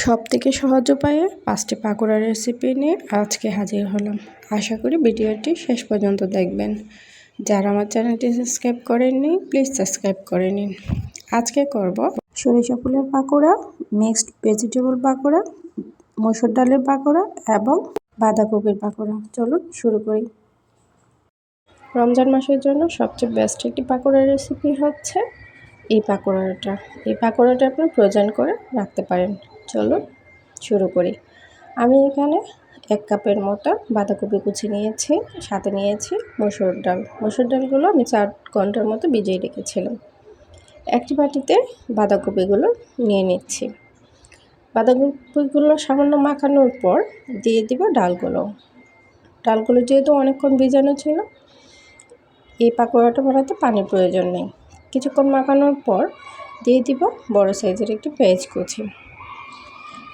সবথেকে সহজ উপায়ে 5টি পাকোড়া রেসিপি নিয়ে আজকে হাজির হলাম। আশা করি ভিডিওটি শেষ পর্যন্ত দেখবেন। যারা আমার চ্যানেলটি সাবস্ক্রাইব করেননি প্লিজ সাবস্ক্রাইব করে নিন। আজকে করব সরিষা ফুলের পাকোড়া, মিক্সড ভেজিটেবল পাকোড়া, মসুর ডালের পাকোড়া এবং বাঁধাকপির পাকোড়া। চলুন শুরু করি। রমজান মাসের জন্য সবচেয়ে বেস্ট একটি পাকোড়া রেসিপি হচ্ছে এই পাকোড়াটা আপনি ফ্রোজেন করে রাখতে পারেন। চলুন শুরু করি। আমি এখানে 1 কাপের মতো বাঁধাকপি কুচি নিয়েছি, সাথে নিয়েছি মসুর ডালগুলো আমি 4 ঘন্টার মতো ভিজিয়ে রেখেছিলাম। একটি বাটিতে বাঁধাকপিগুলো নিয়ে নিচ্ছি। বাঁধাকপিগুলো সামান্য মাখানোর পর দিয়ে দিব ডালগুলো যেহেতু অনেকক্ষণ ভিজানো ছিল, এই পাকোড়াটা বানাতে পানির প্রয়োজন নেই। কিছুক্ষণ মাখানোর পর দিয়ে দিব বড় সাইজের একটি পেঁয়াজ কুচি,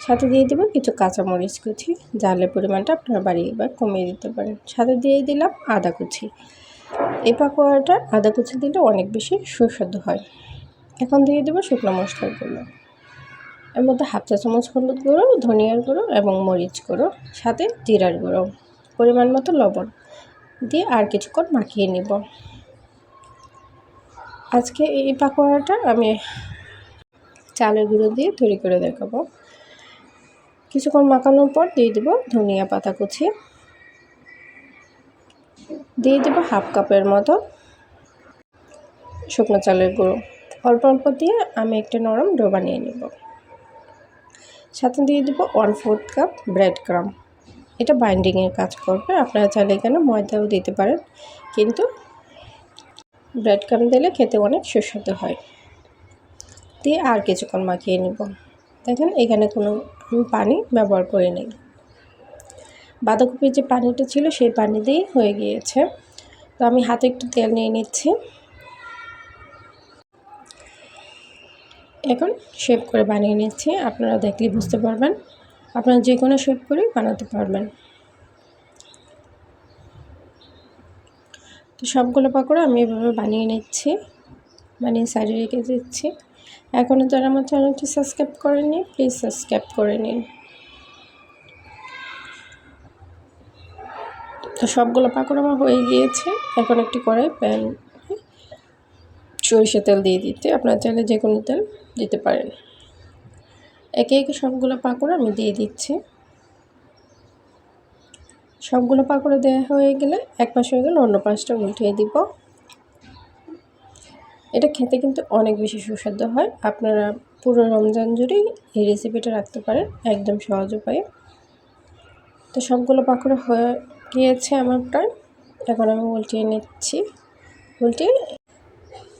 সাথে দিয়ে দিব কিছু কাঁচামরিচ কুচি। ঝালের পরিমাণটা আপনারা বাড়িয়ে বা কমিয়ে দিতে পারেন। সাথে দিয়ে দিলাম আদা কুচি। এই পাকোড়াটা আদা কুচি দিলে অনেক বেশি সুস্বাদু হয়। এখন দিয়ে দেব শুকনো মশলার গুঁড়ো, এর মধ্যে 1/2 চা চামচ হলুদ গুঁড়ো, ধনিয়ার গুঁড়ো এবং মরিচ গুঁড়ো, সাথে জিরার গুঁড়ো, পরিমাণ মতো লবণ দিয়ে আর কিছুক্ষণ মাখিয়ে নিব। আজকে এই পাকোড়াটা আমি চালের গুঁড়ো দিয়ে তৈরি করে দেখাবো। কিছুক্ষণ মাখানোর পর দিয়ে দেব ধনিয়া পাতা কুচি, দিয়ে দেব 1/2 কাপের মতো শুকনো চালের গুঁড়ো। অল্প অল্প দিয়ে আমি একটা নরম ডো বানিয়ে নেব। সাথে দিয়ে দেব 1/4 কাপ ব্রেড ক্রাম্ব। এটা বাইন্ডিংয়ের কাজ করবে। আপনারা চাইলে এখানে ময়দাও দিতে পারেন, কিন্তু ব্রেড ক্রাম্ব দিলে খেতে অনেক সুস্বাদু হয়। দিয়ে আর কিছুক্ষণ মাখিয়ে নেব। দেখেন এখানে কোনো পানি ব্যবহার করে নেই। বাঁধাকপির যে পানিটা ছিল সেই পানি দিয়েই হয়ে গিয়েছে। তো আমি হাতে একটু তেল নিয়ে নিচ্ছি। এখন শেপ করে বানিয়ে নিচ্ছি। আপনারা দেখলেই বুঝতে পারবেন। আপনারা যে কোনো শেপ করেই বানাতে পারবেন। তো সবগুলো পাকোড়া আমি এভাবে বানিয়ে নিচ্ছি, বানিয়ে সাইডে রেখে দিচ্ছি। এখনও যারা আমার চ্যানেলটি সাবস্ক্রাইব করেননি প্লিজ সাবস্ক্রাইব করে নিন। তো সবগুলো পাকোড়া আমার হয়ে গিয়েছে। এখন একটি কড়াই প্যান সরিষা তেল দিয়ে দিতে, আপনারা চাইলে যে কোনো তেল দিতে পারেন। একে একে সবগুলো পাকোড়া আমি দিয়ে দিচ্ছি। সবগুলো পাকোড়া দেওয়া হয়ে গেলে এক পাশ হয়ে গেলে অন্য পাশটা উল্টিয়ে দিব। এটা খেতে কিন্তু অনেক বেশি সুস্বাদু হয়। আপনারা পুরো রমজান জুড়েই এই রেসিপিটা রাখতে পারেন একদম সহজ উপায়ে। তো সবগুলো পাকোড়া হয়ে গিয়েছে আমার প্রায়। এখন আমি উল্টিয়ে নিচ্ছি।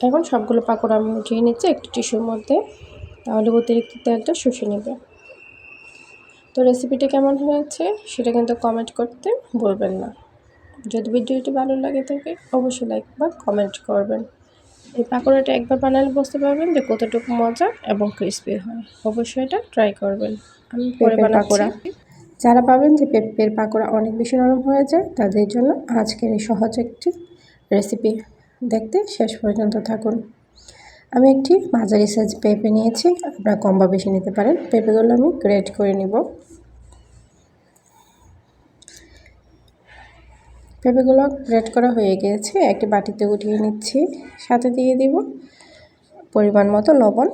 এখন সবগুলো পাকোড়া আমি উঠিয়ে নিচ্ছি একটি টিস্যুর মধ্যে, তাহলে অতিরিক্ত তেলটা শুষে নেবে। তো রেসিপিটা কেমন হয়েছে সেটা কিন্তু কমেন্ট করতে ভুলবেন না। যদি ভিডিওটি ভালো লাগে থাকে অবশ্যই লাইক বা কমেন্ট করবেন। এই পাকোড়াটা একবার বানালে বুঝতে পারবেন যে কতটুকু মজা এবং ক্রিস্পি হয়। অবশ্যই এটা ট্রাই করবেন। আমি পরে বানাচ্ছি। যারা পাবেন যে পেঁপের পাকোড়া অনেক বেশি নরম হয়ে যায়, তাদের জন্য আজকের এই সহজ একটি রেসিপি। দেখতে শেষ পর্যন্ত থাকুন। আমি একটি মাঝারি সাইজ পেঁপে নিয়েছি, আপনারা কম বা বেশি নিতে পারেন। পেঁপেগুলো আমি গ্রেট করে নিব। পেঁপেগুলো গ্রেট করা হয়ে গিয়েছে, একটি বাটিতে উঠিয়ে নিচ্ছি। সাথে দিয়ে দিব পরিমাণ মতো লবণ,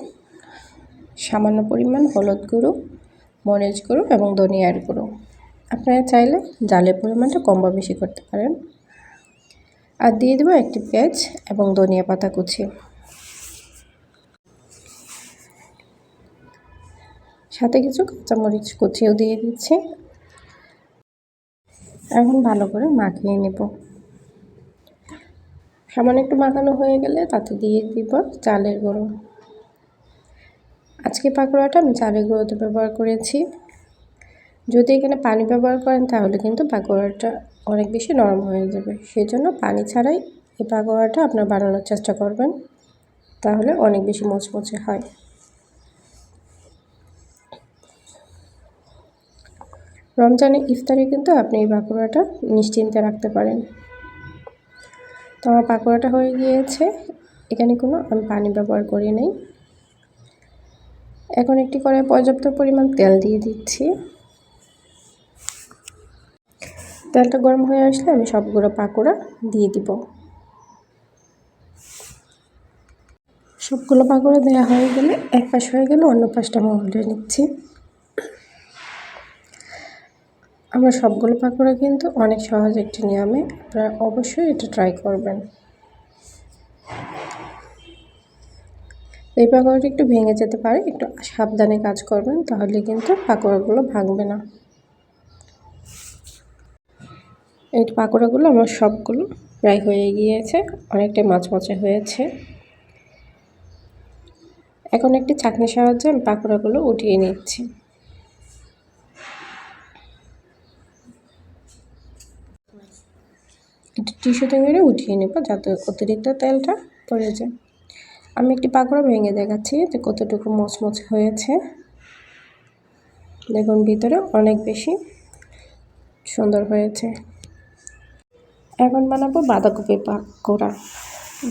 সামান্য পরিমাণ হলুদ গুঁড়ো, মরিচ গুঁড়ো এবং ধনিয়ার গুঁড়ো। আপনারা চাইলে ঝালের পরিমাণটা কম বা বেশি করতে পারেন। আর দিয়ে দেবো একটি পেঁয়াজ এবং ধনিয়া পাতা কুচি, সাথে কিছু কাঁচামরিচ কুচিও দিয়ে দিচ্ছি। এখন ভালো করে মাখিয়ে নেব। সামান্য একটু মাখানো হয়ে গেলে তাতে দিয়ে দিব চালের গুঁড়ো। আজকে পাকোড়াটা আমি চালের গুঁড়োতে ব্যবহার করেছি। যদি এখানে পানি ব্যবহার করেন তাহলে কিন্তু পাকোড়াটা অনেক বেশি নরম হয়ে যাবে। সেই জন্য পানি ছাড়াই এই পাকোড়াটা আপনার বানানোর চেষ্টা করবেন, তাহলে অনেক বেশি মুচমুচে হয়। রমজানের ইফতারে কিন্তু আপনি এই পাকোড়াটা নিশ্চিন্তে রাখতে পারেন। তো আমার পাকোড়াটা হয়ে গিয়েছে। এখানে কোনো আমি পানি ব্যবহার করি নাই। এখন একটি কড়াইয়ে পর্যাপ্ত পরিমাণ তেল দিয়ে দিচ্ছি। তেলটা গরম হয়ে আসলে আমি সবগুলো পাকোড়া দিয়ে দিব। সবগুলো পাকোড়া দেওয়া হয়ে গেলে এক পাশ হয়ে গেলে অন্য পাশটা আমি উল্টে নিচ্ছি। আমার সবগুলো পাকোড়া কিন্তু অনেক সহজ একটি নিয়মে, আপনারা অবশ্যই এটা ট্রাই করবেন। এই পাকোড়াটা একটু ভেঙে যেতে পারে, একটু সাবধানে কাজ করবেন, তাহলে কিন্তু পাকোড়াগুলো ভাঙবে না। এই পাকোড়াগুলো আমার সবগুলো প্রায় হয়ে গিয়েছে, অনেকটাই মচমচে হয়েছে। এখন একটি ছাঁকনির সাহায্যে আমি পাকোড়াগুলো উঠিয়ে নিচ্ছি। একটু টিস্যুতে মেরে উঠিয়ে নেব যাতে অতিরিক্ত তেলটা পড়ে যায়। আমি একটি পাকোড়া ভেঙে দেখাচ্ছি যে কতটুকু মচমচে হয়েছে। দেখুন ভিতরে অনেক বেশি সুন্দর হয়েছে। এখন বানাবো বাঁধাকপি পাকোড়া।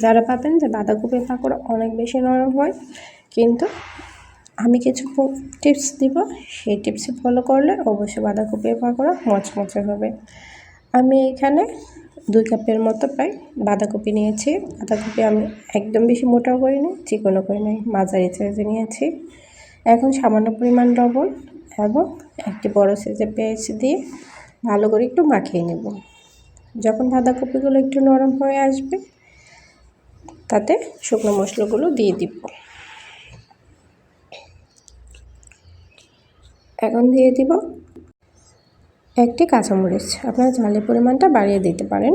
যারা ভাবেন যে বাঁধাকপির পাকোড়া অনেক বেশি নরম হয়, কিন্তু আমি কিছু টিপস দিব, সেই টিপস ফলো করলে অবশ্যই বাঁধাকপির পাকোড়া মচমচে হবে। আমি এখানে 2 কাপের মতো প্রায় বাঁধাকপি নিয়েছি। বাঁধাকপি আমি একদম বেশি মোটাও করিনি, চিকনও করিনি, মাঝারি সাইজে নিয়েছি। এখন সামান্য পরিমাণ লবণ এবং একটি বড় সাইজের পেঁয়াজ দিয়ে ভালো করে একটু মাখিয়ে নেব। যখন বাঁধাকপিগুলো একটু নরম হয়ে আসবে, তাতে শুকনো মশলাগুলো দিয়ে দিব। এখন দিয়ে দিব একটি কাঁচামরিচ, আপনারা ঝালের পরিমাণটা বাড়িয়ে দিতে পারেন।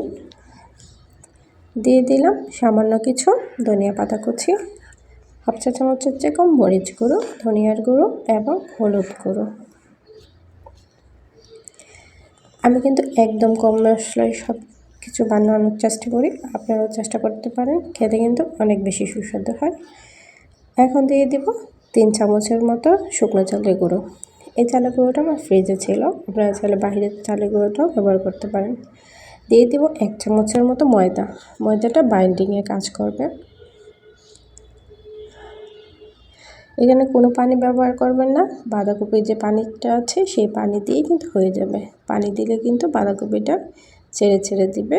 দিয়ে দিলাম সামান্য কিছু ধনিয়া পাতা কুচি, 1/2 চা চামচের চেয়ে কম মরিচ গুঁড়ো, ধনিয়ার গুঁড়ো এবং হলুদ গুঁড়ো। আমি কিন্তু একদম কম মশলায় সব কিছু বানানোর চেষ্টা করি, আপনারাও চেষ্টা করতে পারেন, খেতে কিন্তু অনেক বেশি সুস্বাদু হয়। এখন দিয়ে দিব 3 চামচের মতো শুকনো চালের গুঁড়ো। এই চালের গুঁড়োটা আমার ফ্রিজে ছিল, আপনারা চাইলে বাইরের চালের গুঁড়োটাও ব্যবহার করতে পারেন। দিয়ে দিব 1 চামচের মতো ময়দা। ময়দাটা বাইন্ডিংয়ে কাজ করবে। এখানে কোনো পানি ব্যবহার করবেন না, বাঁধাকপির যে পানিটা আছে সেই পানি দিয়েই কিন্তু হয়ে যাবে। পানি দিলে কিন্তু বাঁধাকপিটা ছেড়ে ছেড়ে দিবে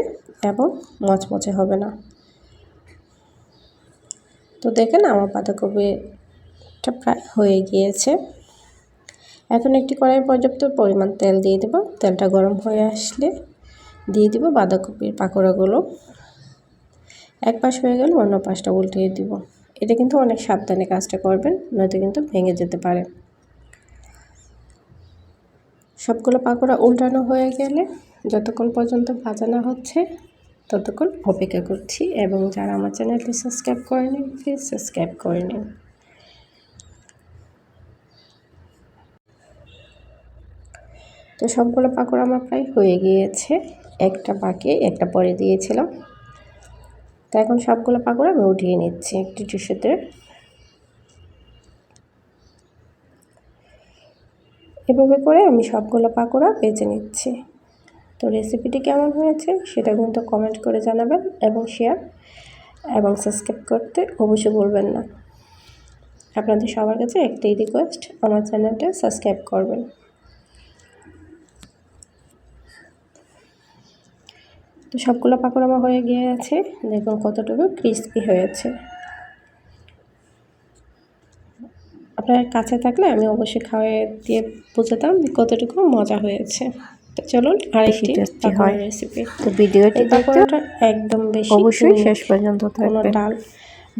এবং মচমচে হবে না। তো দেখেন আমার বাঁধাকপিটা প্রায় হয়ে গিয়েছে। এখন একটি কড়াইয়ে পর্যাপ্ত পরিমাণ তেল দিয়ে দেব। তেলটা গরম হয়ে আসলে দিয়ে দিব বাঁধাকপির পাকোড়াগুলো। এক পাশ হয়ে গেলে অন্য পাশটা উল্টিয়ে দিব। এটা কিন্তু অনেক সাবধানে কাজটা করবেন, নয়তো কিন্তু ভেঙে যেতে পারে। সবগুলো পাকোড়া উল্টানো হয়ে গেলে যতক্ষণ পর্যন্ত ভাজা না হচ্ছে ততক্ষণ অপেক্ষা করছি, এবং যারা আমার চ্যানেলটি সাবস্ক্রাইব করেনি প্লিজ সাবস্ক্রাইব করে নিন। তো সবগুলো পাকোড়া আমার প্রায় হয়ে গিয়েছে, একটা বাকি, একটা পরে দিয়েছিলাম। তো এখন সবগুলো পাকোড়া আমি উঠিয়ে নিচ্ছি একটি টিস্যুতে। এভাবে করে আমি সবগুলো পাকোড়া বেছে নিচ্ছি। তো রেসিপিটি কেমন হয়েছে সেটা কিন্তু কমেন্ট করে জানাবেন, এবং শেয়ার এবং সাবস্ক্রাইব করতে অবশ্যই ভুলবেন না। আপনাদের সবার কাছে একটাই রিকোয়েস্ট, আমার চ্যানেলটা সাবস্ক্রাইব করবেন। তো সবগুলো পাকোড়া আমার হয়ে গিয়েছে, দেখুন কতটুকু ক্রিস্পি হয়েছে। আপনার কাছে থাকলে আমি অবশ্যই খাওয়াই দিয়ে বোঝাতাম কতটুকু মজা হয়েছে। তো চলুন আরেকটি পাকোড়া রেসিপি। তো ভিডিওটি দেখতে একদম বেশি অবশ্যই শেষ পর্যন্ত থাকবেন। ডাল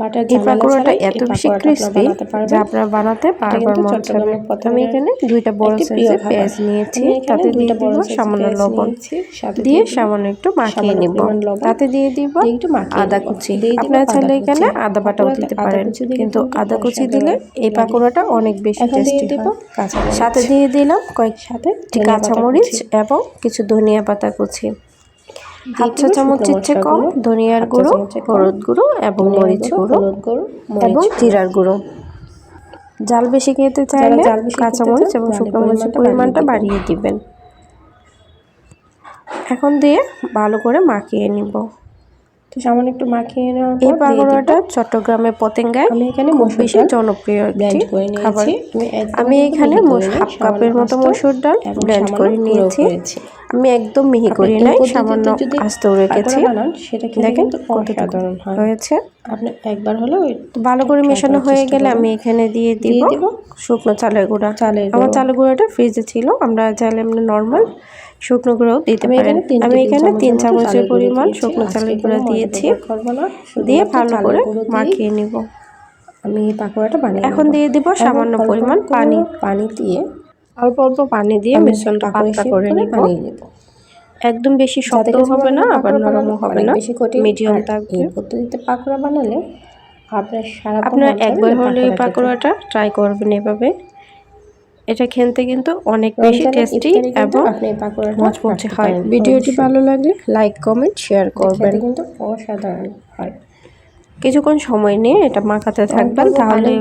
বাটার এই পাকোড়াটা এত বেশি ক্রিস্পি যা আপনারা বানাতে বারবার মন চাবে। আমি এখানে 2টা বড় সাইজের পেঁয়াজ নিয়েছি, তাতে দিয়ে দিব সামান্য লবণ, দিয়ে সামান্য একটু মাখিয়ে নিব। তাতে দিয়ে দিব আদা কুচি, আপনারা চাইলে এখানে আদা বাটাও দিতে পারেন, কিন্তু আদা কুচি দিলে এই পাকোড়াটা অনেক বেশি টেস্টি হয়। সাথে দিয়ে দিলাম কয়েকটি কাঁচামরিচ এবং কিছু ধনিয়া পাতা কুচি, 1/2 চা চামচের চেয়ে কম ধনিয়ার গুঁড়ো, হলুদ গুঁড়ো এবং মরিচ গুঁড়ো এবং জিরার গুঁড়ো। জাল বেশি খেতে চাইলে কাঁচামরিচ এবং শুকনো মরিচের পরিমাণটা বাড়িয়ে দিবেন। এখন দিয়ে ভালো করে মাখিয়ে নিব। তো সামান্য একটু মাখিয়ে নেওয়ার পর এই পাকোড়াটা চট্টগ্রামের পতেঙ্গায় আমি এখানে খুব বেশি জনপ্রিয় একটি খাবার। আমি এখানে হাফ কাপের মতো মসুর ডাল ব্লেন্ড করে নিয়েছি। আমি একদম মিহি করি নাই, সামান্য আস্তেও রেখেছি। দেখেন কতটুকু হয়েছে। আপনি একবার হলেও ভালো করে মেশানো হয়ে গেলে আমি এখানে দিয়ে দিব শুকনো চালের গুঁড়া। আমার চালের গুঁড়াটা ফ্রিজে ছিল, আমরা চাইলে এমনি নর্মাল শুকনো গুঁড়াও দিতে পারেন। আমি এখানে 3 চামচের পরিমাণ শুকনো চালের গুঁড়া দিয়েছি, দিয়ে ভালো করে মাখিয়ে নিব। আমি পাকোড়াটা বানিয়ে এখন দিয়ে দিব সামান্য পরিমাণ পানি। পানি দিয়ে অল্প অল্প পানি দিয়ে মিশ্রণটা পাতলা করে নিব। একদম বেশি শক্তও হবে না, আবার নরমও হবে না, মিডিয়াম থাকবে। এই পদ্ধতিতে পাকোড়া বানালে আপনার একবার হলে এই পাকোড়াটা ট্রাই করবেন এভাবে। এটা খেতে কিন্তু অনেক বেশি টেস্টি এবং মচমচে হয়। ভিডিওটি ভালো লাগলে লাইক কমেন্ট শেয়ার করবেন, কিন্তু অসাধারণ হয়। কিছুক্ষণ সময় নিয়ে এটা মাখাতে থাকবেন, তাহলে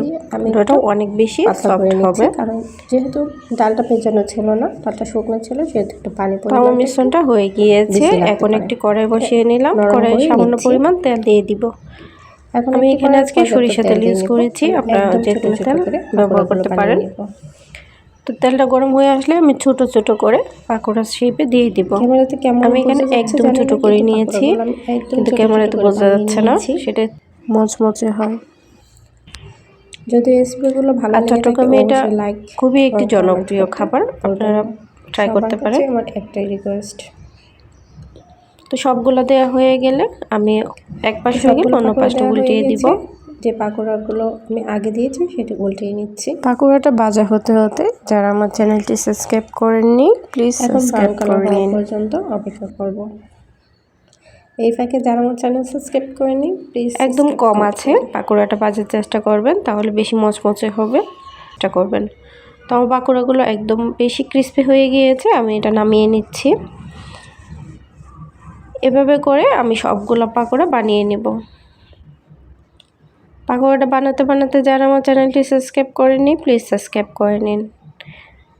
এটা অনেক বেশি সফট হবে। কারণ যেহেতু ডালটা ভেজানো ছিল না, ডালটা শুকনো ছিল, সেহেতু একটু পানি পরিমাণ মিশ্রণটা হয়ে গিয়েছে। এখন একটি কড়াই বসিয়ে নিলাম, কড়াইয়ে সামান্য পরিমাণ তেল দিয়ে দিব। এখন আমি এখানে আজকে সরিষা তেল ইউজ করেছি, আপনারা যে কোনো তেল ব্যবহার করতে পারেন। তো তেলটা গরম হয়ে আসলে আমি ছোট ছোট করে পাকোড়া শেপে দিয়ে দিব। আমি এখানে একদম ছোট করে নিয়েছি, কিন্তু ক্যামেরাতে বোঝা যাচ্ছে না, সেটা মচমচে হয়। যদি রেসিপিগুলো ভালো লাগে, চট্টগ্রামে এটা খুবই একটি জনপ্রিয় খাবার, আপনারা ট্রাই করতে পারেন। আমার একটাই রিকোয়েস্ট। তো সবগুলো দেওয়া হয়ে গেলে আমি এক পাশ হয়ে গেলে অন্য পাশটা উল্টিয়ে দিব। যে পাকোড়াগুলো আমি আগে দিয়েছি সেটা উল্টিয়ে নিচ্ছি। পাকোড়াটা ভাজা হতে হতে যারা আমার চ্যানেলটি সাবস্ক্রাইব করেননি প্লিজ সাবস্ক্রাইব করে নিন। পর্যন্ত অপেক্ষা করব। এই ফাঁকে যারা আমার চ্যানেল সাবস্ক্রাইব করেনি প্লিজ একদম কম আছে পাকোড়াটা ভাজার চেষ্টা করবেন, তাহলে বেশি মচমচে হবে, এটা করবেন। তো আমার পাকোড়াগুলো একদম বেশি ক্রিস্পি হয়ে গিয়েছে, আমি এটা নামিয়ে নিচ্ছি। এভাবে করে আমি সবগুলো পাকোড়া বানিয়ে নেব। পাকোড়াটা বানাতে বানাতে যারা আমার চ্যানেলটি সাবস্ক্রাইব করেনি প্লিজ সাবস্ক্রাইব করে নিন।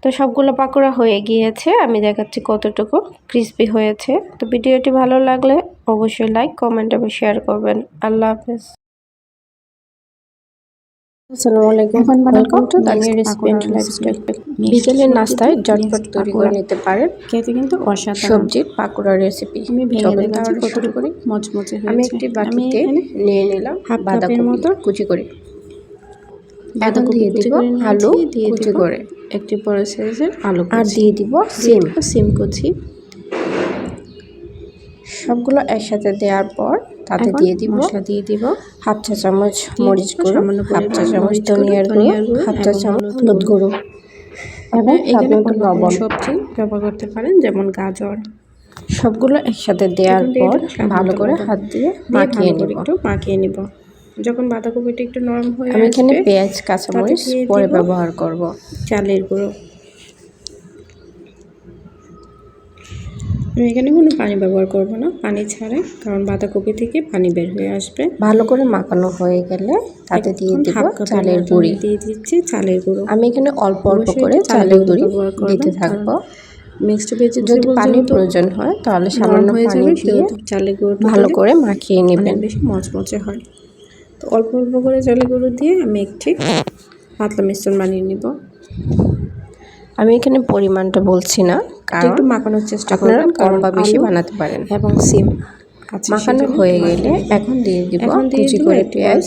তো সবগুলো পাকোড়া হয়ে গিয়েছে, আমি দেখাচ্ছি কতটুকু ক্রিস্পি হয়েছে। তো ভিডিওটি ভালো লাগলে অবশ্যই লাইক কমেন্ট এবং শেয়ার করবেন। আল্লাহ হাফেজ। আসসালামু আলাইকুম, welcome to Tania recipe and lifestyle. বিকেলের নাস্তায় ঝটপট তৈরি করে নিতে পারেন, খেতে কিন্তু অসাধারণ সবজির পাকোড়া রেসিপি। আমি ভেঙে দেখাচ্ছি কতটুকু করে মচমচে হয়েছে। আমি একটি বাটিতে নিয়ে নিলাম বাঁধাকপির মতো কুচি করে। এখন দিয়ে দিব আলু কুচি করে, একটি বড় সাইজের আলু, আর দিয়ে দিব সিম কুচি। সবগুলো একসাথে দেওয়ার পর তাতে দিয়ে দিব মশলা, দিয়ে দিব হাফ চা চামচ মরিচ গুঁড়ো, হাফ চা চামচ ধনিয়ার গুঁড়ো, হাফ চা চামচ হলুদ গুঁড়ো, এবং এখানে লবণ। সবজি ব্যবহার করতে পারেন যেমন গাজর। সবগুলো একসাথে দেওয়ার পর ভালো করে হাত দিয়ে মাখিয়ে নিব। যখন বাঁধাকপিটা একটু নরম হয়ে আসবে, আমি এখানে পেঁয়াজ কাঁচামরিচ পরে ব্যবহার করব। চালের গুঁড়ো, আমি এখানে কোনো পানি ব্যবহার করব না, পানি ছাড়াই, কারণ বাঁধাকপি থেকে পানি বের হয়ে আসবে। ভালো করে মাখানো হয়ে গেলে তাতে দিয়ে দিব চালের গুঁড়ি, দিয়ে দিচ্ছি চালের গুঁড়ো। আমি এখানে অল্প অল্প করে চালের গুঁড়ি দিতে থাকবো। মিক্সড ভেজিটেবল যদি পানির প্রয়োজন হয় তাহলে সামান্য পানি দিয়ে চালের গুঁড়ো ভালো করে মাখিয়ে নেবেন, বেশি মচমচে হয়। তো অল্প অল্প করে চালের গুঁড়ো দিয়ে আমি একটি পাতলা মিশ্রণ বানিয়ে নিব। আমি এখানে পরিমাণটা বলছি না, কারণ একটু মাখানোর চেষ্টা করবেন, কম বা বেশি বানাতে পারেন। এবং সিম মাখানো হয়ে গেলে এখন দিয়ে দিব কুচি করে পেঁয়াজ,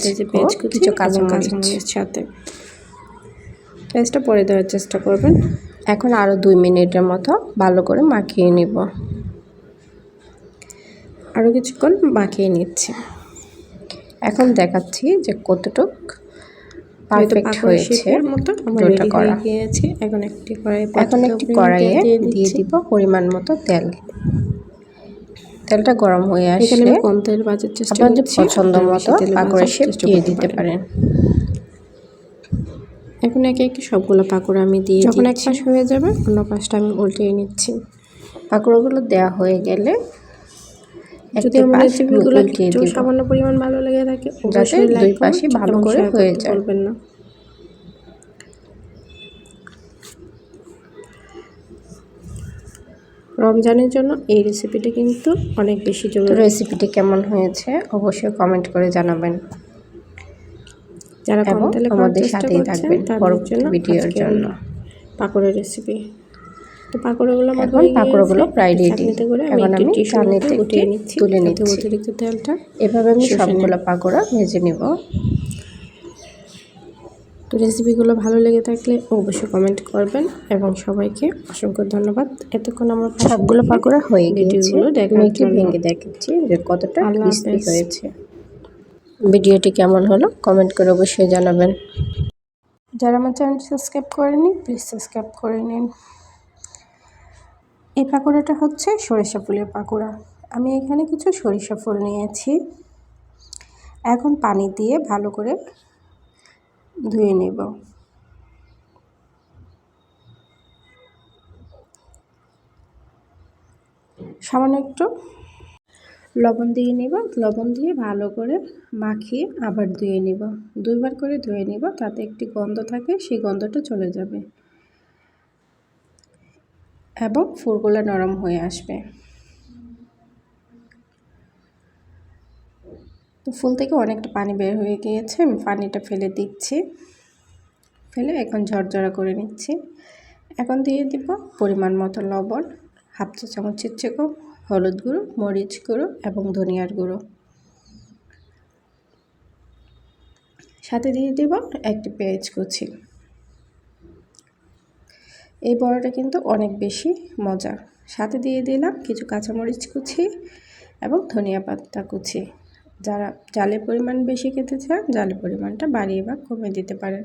কিছু কাঁচামরিচ সাথে। পেঁয়াজটা পরে দেওয়ার চেষ্টা করবেন। এখন আরও 2 মিনিটের মতো ভালো করে মাখিয়ে নিব। আরও কিছুক্ষণ মাখিয়ে নিচ্ছি। এখন দেখাচ্ছি যে কতটুক পারফেক্ট হয়েছে। ডোটা করা গিয়েছে। এখন একটি কড়াইয়ে দিয়ে দিব পরিমাণ মতো তেল। তেলটা গরম হয়ে আসলে কম তেল ভাজার চেষ্টা করছি, আপনাদের পছন্দ মতো পাকোড়া শেপ দিয়ে দিতে পারেন। এখন একে একে সবগুলো পাকোড়া আমি দিয়ে যখন এক পাশ হয়ে যাবে অন্য পাশটা আমি উল্টিয়ে নিচ্ছি। পাকোড়াগুলো দেওয়া হয়ে গেলে যদি আমার রেসিপিগুলো একটু সামান্য পরিমাণ ভালো লেগে থাকে অবশ্যই দুই পাশে ভালো করে হয়ে যায়, বলবেন না। রমজানের জন্য এই রেসিপিটা কিন্তু অনেক বেশি জরুরি। রেসিপিটি কেমন হয়েছে অবশ্যই কমেন্ট করে জানাবেন। যারা কম তেলে খাওয়ার চেষ্টা করছেন তাদের জন্য ভিডিওর জন্য পাকোড়া রেসিপি। তো পাকোড়াগুলো আমার এখন পাকোড়াগুলো প্রায় রেডি। চাটনিতে করে এখন আমি চাটনিতে গুটিয়ে নিচ্ছি, তুলে নিচ্ছি। অতিরিক্ত তেলটা এভাবে আমি সবগুলো পাকোড়া ভেজে নিব। তো রেসিপিগুলো ভালো লেগে থাকলে অবশ্যই কমেন্ট করবেন এবং সবাইকে অসংখ্য ধন্যবাদ। এতক্ষণ আমার সবগুলো পাকোড়া হয়ে গিয়েছে। দেখার জন্য ভেঙে দেখাচ্ছি যে কতটা ক্রিস্পি হয়েছে। ভিডিওটি কেমন হলো কমেন্ট করে অবশ্যই জানাবেন। যারা আমার চ্যানেলটি সাবস্ক্রাইব করেনি প্লিজ সাবস্ক্রাইব করে নিন। এই পাকোড়াটা হচ্ছে সরিষা ফুলের পাকোড়া। আমি এখানে কিছু সরিষা ফুল নিয়েছি। এখন পানি দিয়ে ভালো করে ধুয়ে নেব। সামান্য একটু লবণ দিয়ে নিব। লবণ দিয়ে ভালো করে মাখিয়ে আবার ধুয়ে নিব। 2 বার করে ধুয়ে নিব, তাতে একটি গন্ধ থাকে, সেই গন্ধটা চলে যাবে এবং ফুলগুলো নরম হয়ে আসবে। তো ফুল থেকে অনেকটা পানি বের হয়ে গিয়েছে, আমি পানিটা ফেলে দিচ্ছি। ফেলে এখন ঝরঝরা করে নিচ্ছি। এখন দিয়ে দিব পরিমাণ মতো লবণ, হাফ চা চামচের চেয়েও হলুদ গুঁড়ো, মরিচ গুঁড়ো এবং ধনিয়ার গুঁড়ো। সাথে দিয়ে দেব একটি পেঁয়াজ কুচি। এই বড়াটা কিন্তু অনেক বেশি মজা। সাথে দিয়ে দিলাম কিছু কাঁচামরিচ কুচি এবং ধনিয়া পাতা কুচি। যারা ঝালের পরিমাণ বেশি খেতে চান ঝালের পরিমাণটা বাড়িয়ে বা কমিয়ে দিতে পারেন।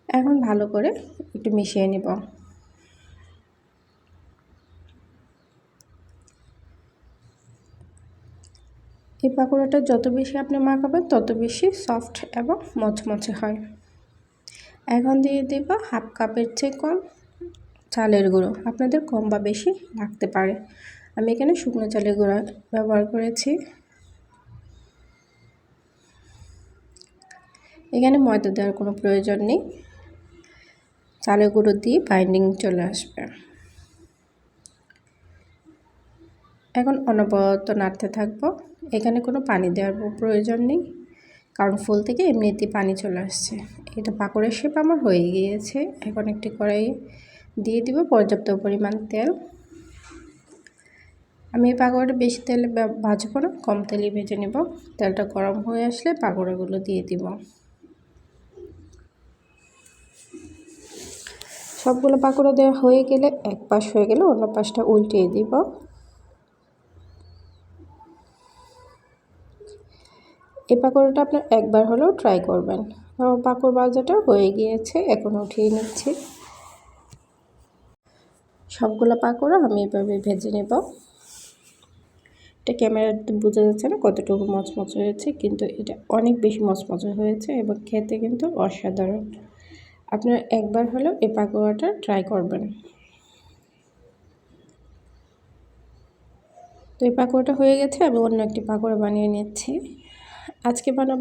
এখন ভালো করে একটু মিশিয়ে নিব। এই পাকোড়াটা যত বেশি আপনি মাখাবেন তত বেশি সফট এবং মচমচে হয়। এখন দিয়ে দেব হাফ কাপের চেয়ে কম চালের গুঁড়ো। আপনাদের কম বা বেশি লাগতে পারে। আমি এখানে শুকনো চালের গুঁড়ো ব্যবহার করেছি। এখানে ময়দা দেওয়ার কোনো প্রয়োজন নেই, চালের গুঁড়ো দিয়ে বাইন্ডিং চলে আসবে। এখন অনবরত নাড়তে থাকবো। এখানে কোনো পানি দেওয়ার প্রয়োজন নেই, কারণ ফুল থেকে এমনিতেই পানি চলে আসছে। এটা পাকোড়ার শেপ আমার হয়ে গিয়েছে। এখন একটি কড়াইয়ে দিয়ে দিব পর্যাপ্ত পরিমাণ তেল। আমি এই পাকোড়াটা বেশি তেলে ভাজবো না, কম তেলেই ভেজে নেব। তেলটা গরম হয়ে আসলে পাকোড়াগুলো দিয়ে দিব। সবগুলো পাকোড়া দেওয়া হয়ে গেলে এক পাশ হয়ে গেলে অন্য পাশটা উল্টিয়ে দিব। এই পাকোড়াটা আপনার একবার হলেও ট্রাই করবেন। আমার পাকোড়া ভাজাটা হয়ে গিয়েছে, এখন উঠিয়ে নিচ্ছি। সবগুলো পাকোড়া আমি এভাবে ভেজে নেব। এটা ক্যামেরাতে বোঝা যাচ্ছে না কতটুকু মচমচে হয়েছে, কিন্তু এটা অনেক বেশি মচমচে হয়েছে এবং খেতে কিন্তু অসাধারণ। আপনারা একবার হলেও এই পাকোড়াটা ট্রাই করবেন। তো এই পাকোড়াটা হয়ে গেছে, আমি অন্য একটি পাকোড়া বানিয়ে নিচ্ছি। আজকে বানাবো